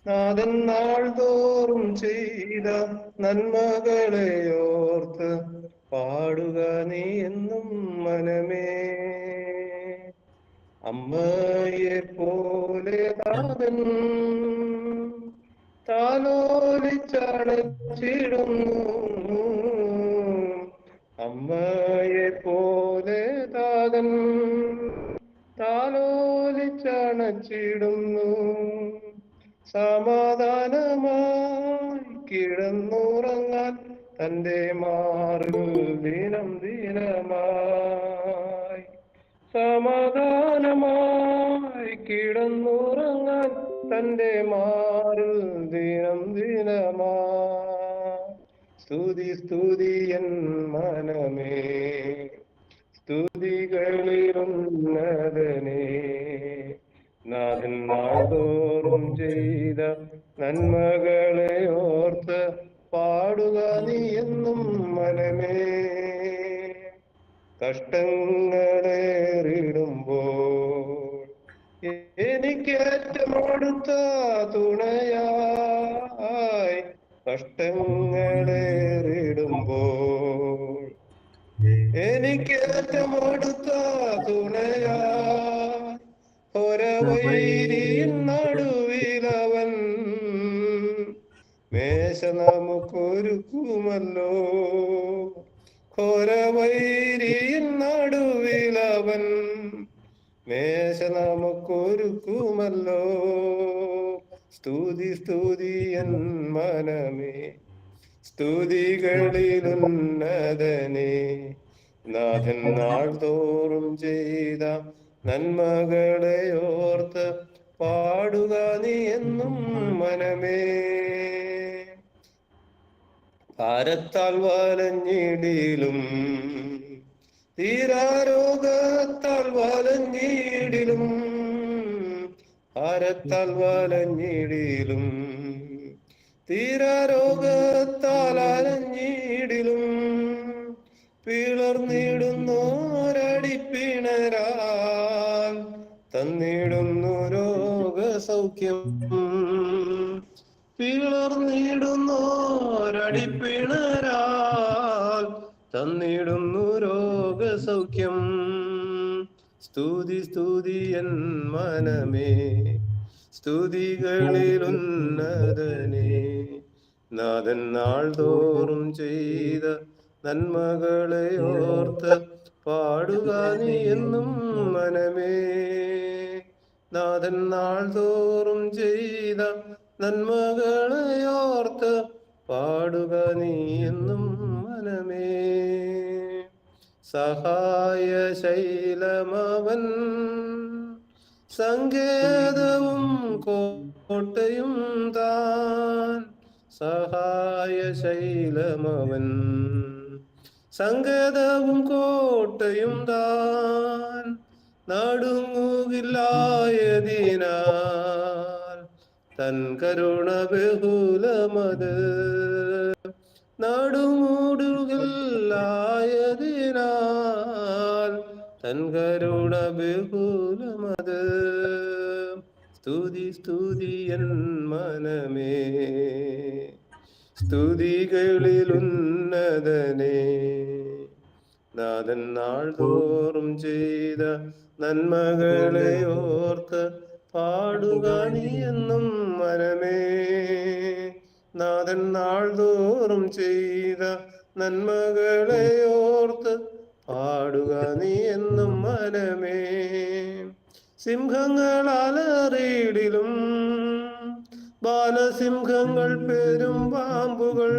നാഥൻ നാൾ തോറും ചെയ്ത നന്മകളെ ഓർത്ത് പാടുക നീ എന്നും മനമേ. അമ്മയെ പോലെ നാഥൻ താലോലിച്ചണച്ചിടുന്നു. അമ്മയെ പോലെ താതൻ താലോലിച്ചണച്ചിടുന്നു. സമാധാനമായി കിടന്നുറങ്ങാൻ തന്റെ മാറിൽ ദിനം ദിനമായി. സമാധാനമായി കിടന്നുറങ്ങാൻ തന്റെ മാറിൽ ദിനം ദിനമായി. സ്തുതി സ്തുതി എൻ മനമേ, സ്തുതികളിലുന്നതനേ. നാഥൻ നാൾതോറും ചെയ്ത നന്മകളെ ഓർത്ത് പാടുക നീ എന്നും മനമേ. കഷ്ടങ്ങളേറിടുമ്പോൾ എനിക്കേറ്റം അടുത്ത തുണയായി. കഷ്ടങ്ങളേറിടുമ്പോൾ എനിക്കേറ്റം അടുത്ത തുണയായി. ഒരവൈരിൻ നടുവിലവൻ മേശ നമുക്കൊരുക്കുമല്ലോ. ഒരവൈരിൻ നടുവിലവൻ മേശ നമുക്കൊരുക്കുമല്ലോ. സ്തുതി സ്തുതി എൻ മനമേ, സ്തുതികളിലുന്നതനേ. നാഥൻ നാൾ തോറും ചെയ്ത നന്മകളെ ഓർത്ത് പാടുക നീ എന്നും മനമേ. ഭാരത്താൽ വലഞ്ഞിടിലും തീരാരോഗത്താൽ വലഞ്ഞിടിലും, ഭാരത്താൽ വലഞ്ഞിടിലും തീരാരോഗത്താൽ അലഞ്ഞിടിലും, പിളർന്നിടുന്നോരടിപ്പിണരാൽ തന്നിടുന്നു രോഗസൗഖ്യം. പിളർന്നിടുന്നോരടിപ്പിണരാൽ തന്നിടുന്നു രോഗസൗഖ്യം. സ്തുതി സ്തുതി എൻ മനമേ, സ്തുതികളിലുന്നതനേ. നാഥൻ നാൾ തോറും ചെയ്ത നന്മകളെ ഓർത്ത് പാടുക നീ എന്നും മനമേ. നാഥൻ നാൾ തോറും ചെയ്ത നന്മകളെ ഓർത്ത് പാടുക നീ എന്നും മനമേ. സഹായശൈലമവൻ സങ്കേതവും കോട്ടയും താൻ. സഹായശൈലമവൻ സങ്കേതവും കോട്ടയും താൻ. നടുങ്ങുകില്ലായതിനാൽ തൻ കരുണ ബഹുലമത്. നടുങ്ങൂടുകില്ലായതിനാൽ തൻ കരുണ ബഹുലമത്. സ്തുതി സ്തുതി എൻ മനമേ, സ്തുതികളിലുന്നതനേ. നാഥൻ നാൾ തോറും ചെയ്ത നന്മകളെ ഓർത്ത് പാടുക നീ എന്നും മനമേ. നാഥൻ നാൾ തോറും ചെയ്ത നന്മകളെ ഓർത്ത് പാടുക നീ എന്നും മനമേ. സിംഹങ്ങൾ അലറിയിടിലും ബാലസിംഹങ്ങൾ പെരും പാമ്പുകൾ.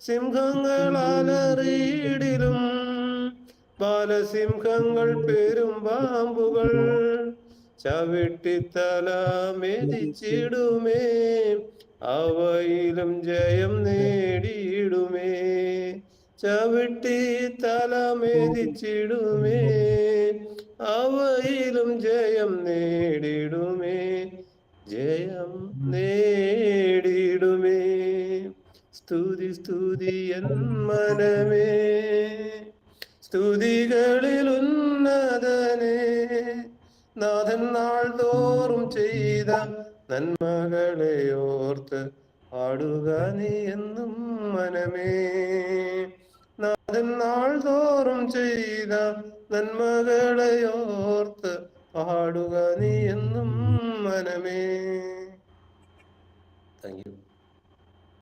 സിംഹങ്ങൾ അലറിയിടിലും ബാലസിംഹങ്ങൾ പെരും പാമ്പുകൾ. ചവിട്ടിത്തല മെതിച്ചിടുമേ, അവയിലും ജയം നേടിയിടുമേ. ചവിട്ടിത്തല മെതിച്ചിടുമേ, അവയിലും ജയം നേടിടുമേ. ജയം നേടിടുമേ. സ്തുതി സ്തുതി എൻ മനമേ, സ്തുതികളിലുന്നതനേ. നാഥൻ നാൾ തോറും ചെയ്ത നന്മകളെ ഓർത്ത് പാടുക നീ എന്നും മനമേ. നാഥൻ നാൾതോറും ചെയ്ത നന്മകളെ ഓർത്ത് പാടുക നീ എന്നും മനമേ.